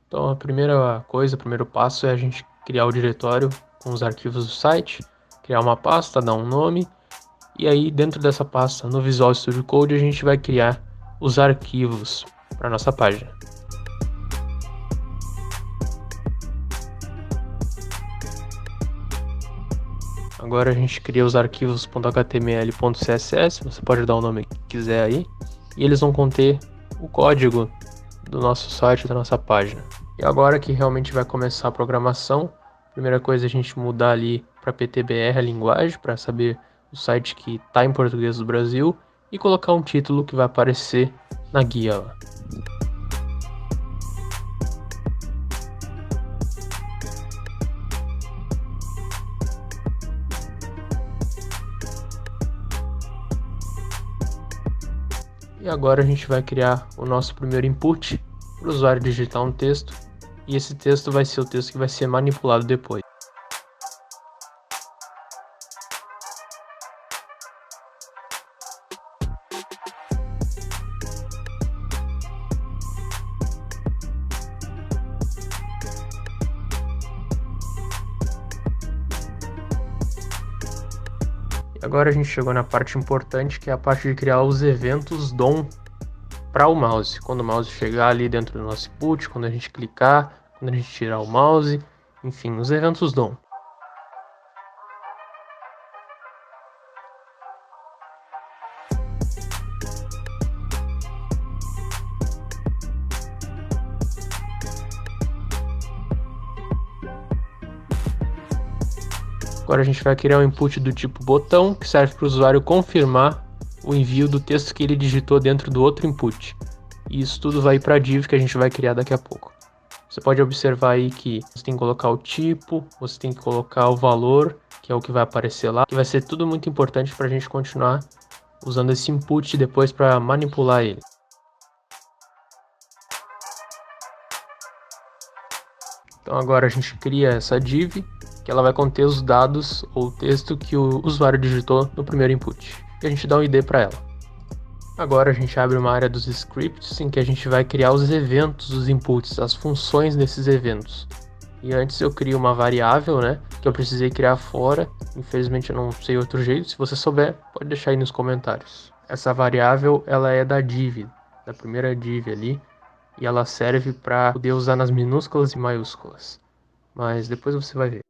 Então a primeira coisa, o primeiro passo é a gente criar o diretório com os arquivos do site, criar uma pasta, dar um nome, e aí dentro dessa pasta, no Visual Studio Code, a gente vai criar os arquivos para nossa página. Agora a gente cria os arquivos .html e .css, você pode dar o nome que quiser aí, e eles vão conter o código do nosso site, da nossa página. E agora que realmente vai começar a programação, primeira coisa é a gente mudar ali para PTBR a linguagem, para saber o site que está em português do Brasil, e colocar um título que vai aparecer na guia lá. E agora a gente vai criar o nosso primeiro input para o usuário digitar um texto, e esse texto vai ser o texto que vai ser manipulado depois. Agora a gente chegou na parte importante, que é a parte de criar os eventos DOM para o mouse. Quando o mouse chegar ali dentro do nosso input, quando a gente clicar, quando a gente tirar o mouse, enfim, os eventos DOM. Agora a gente vai criar um input do tipo botão, que serve para o usuário confirmar o envio do texto que ele digitou dentro do outro input. E isso tudo vai para a div que a gente vai criar daqui a pouco. Você pode observar aí que você tem que colocar o tipo, você tem que colocar o valor, que é o que vai aparecer lá, que vai ser tudo muito importante para a gente continuar usando esse input depois para manipular ele. Então agora a gente cria essa div, que ela vai conter os dados ou o texto que o usuário digitou no primeiro input. E a gente dá um ID para ela. Agora a gente abre uma área dos scripts em que a gente vai criar os eventos dos inputs, as funções desses eventos. E antes eu crio uma variável, que eu precisei criar fora. Infelizmente eu não sei outro jeito. Se você souber, pode deixar aí nos comentários. Essa variável, ela é da div, da primeira div ali. E ela serve para poder usar nas minúsculas e maiúsculas. Mas depois você vai ver.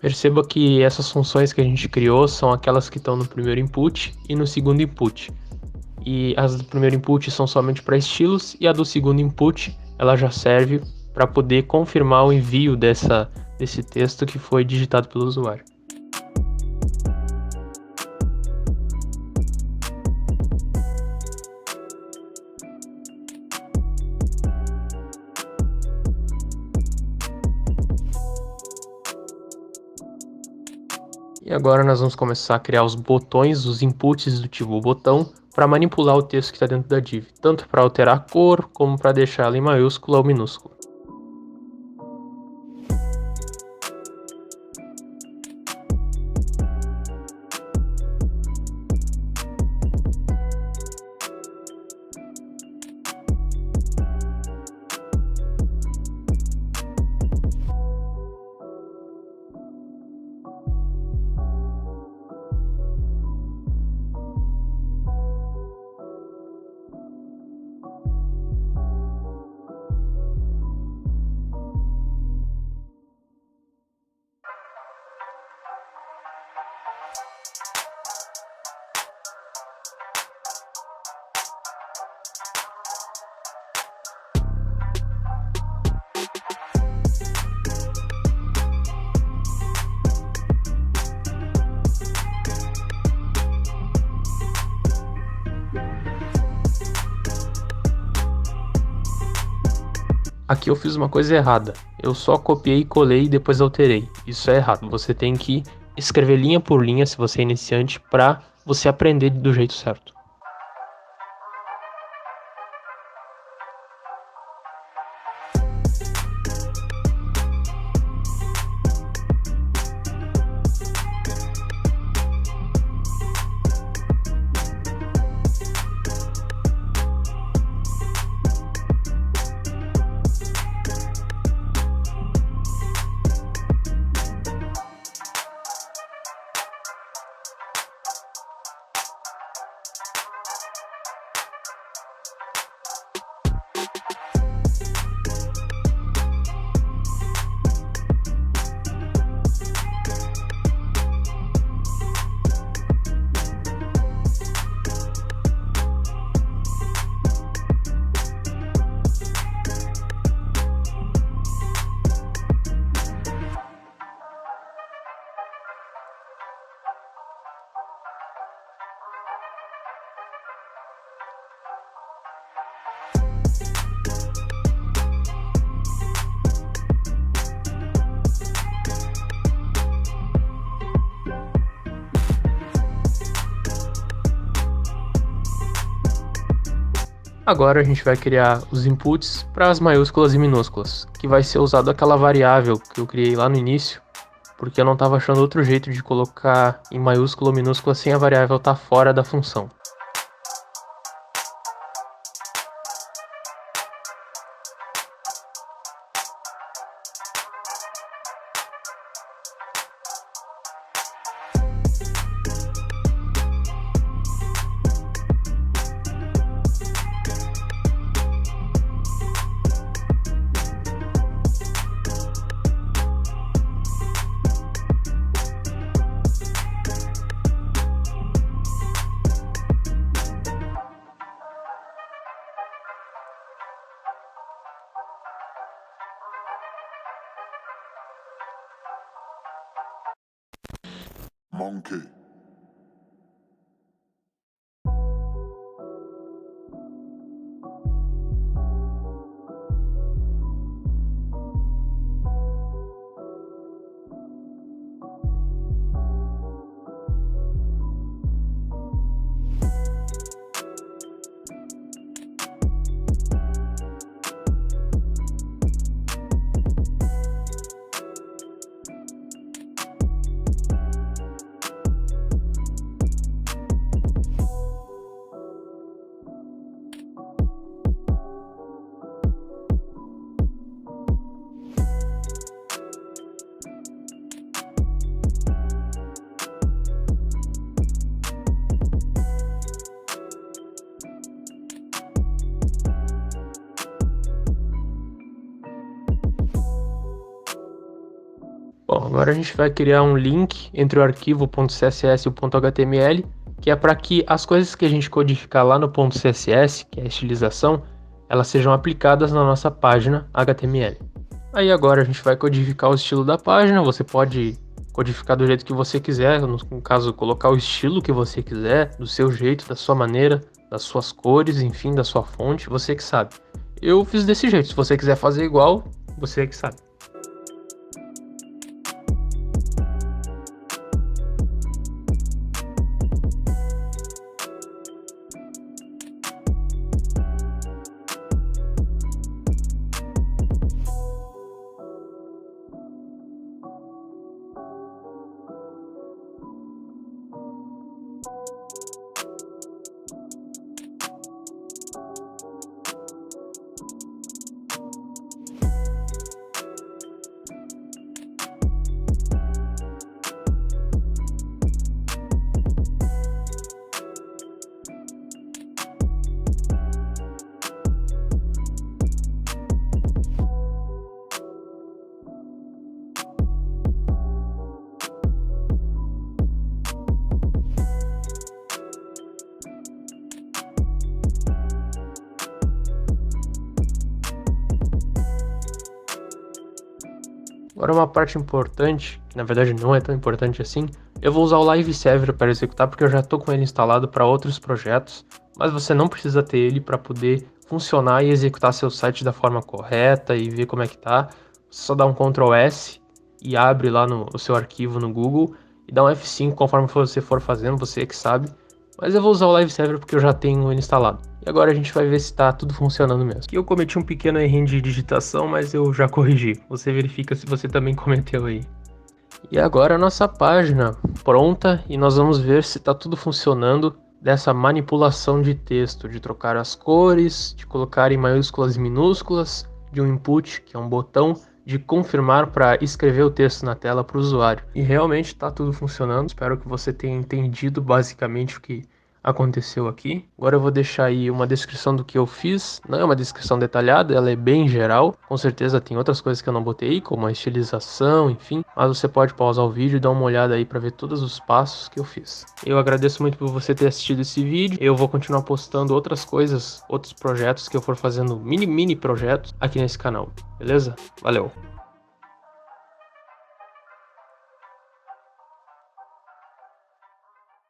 Perceba que essas funções que a gente criou são aquelas que estão no primeiro input e no segundo input. E as do primeiro input são somente para estilos, e a do segundo input ela já serve para poder confirmar o envio desse desse texto que foi digitado pelo usuário. E agora nós vamos começar a criar os botões, os inputs do tipo botão, para manipular o texto que está dentro da div, tanto para alterar a cor, como para deixar ela em maiúsculo ou minúsculo. Aqui eu fiz uma coisa errada. Eu só copiei e colei e depois alterei. Isso é errado. Você tem que escrever linha por linha se você é iniciante para você aprender do jeito certo. Agora a gente vai criar os inputs para as maiúsculas e minúsculas, que vai ser usado aquela variável que eu criei lá no início, porque eu não estava achando outro jeito de colocar em maiúscula ou minúscula sem a variável estar fora da função. Monkey. Bom, agora a gente vai criar um link entre o arquivo .css e o .html, que é para que as coisas que a gente codificar lá no .css, que é a estilização, elas sejam aplicadas na nossa página HTML. Aí agora a gente vai codificar o estilo da página, você pode codificar do jeito que você quiser, no caso colocar o estilo que você quiser, do seu jeito, da sua maneira, das suas cores, enfim, da sua fonte, você que sabe. Eu fiz desse jeito, se você quiser fazer igual, você que sabe. Agora uma parte importante, que na verdade não é tão importante assim, eu vou usar o Live Server para executar porque eu já estou com ele instalado para outros projetos, mas você não precisa ter ele para poder funcionar e executar seu site da forma correta e ver como é que tá. Você só dá um Ctrl S e abre lá no seu arquivo no Google e dá um F5 conforme você for fazendo, você é que sabe. Mas eu vou usar o Live Server porque eu já tenho ele instalado. E agora a gente vai ver se está tudo funcionando mesmo. Aqui eu cometi um pequeno errinho de digitação, mas eu já corrigi. Você verifica se você também cometeu aí. E agora a nossa página pronta e nós vamos ver se está tudo funcionando dessa manipulação de texto, de trocar as cores, de colocar em maiúsculas e minúsculas, de um input, que é um botão, de confirmar para escrever o texto na tela para o usuário. E realmente está tudo funcionando. Espero que você tenha entendido basicamente o que aconteceu aqui. Agora eu vou deixar aí uma descrição do que eu fiz. Não é uma descrição detalhada, ela é bem geral. Com certeza tem outras coisas que eu não botei, como a estilização, enfim. Mas você pode pausar o vídeo e dar uma olhada aí para ver todos os passos que eu fiz. Eu agradeço muito por você ter assistido esse vídeo. Eu vou continuar postando outras coisas, outros projetos que eu for fazendo, mini projetos aqui nesse canal. Beleza? Valeu!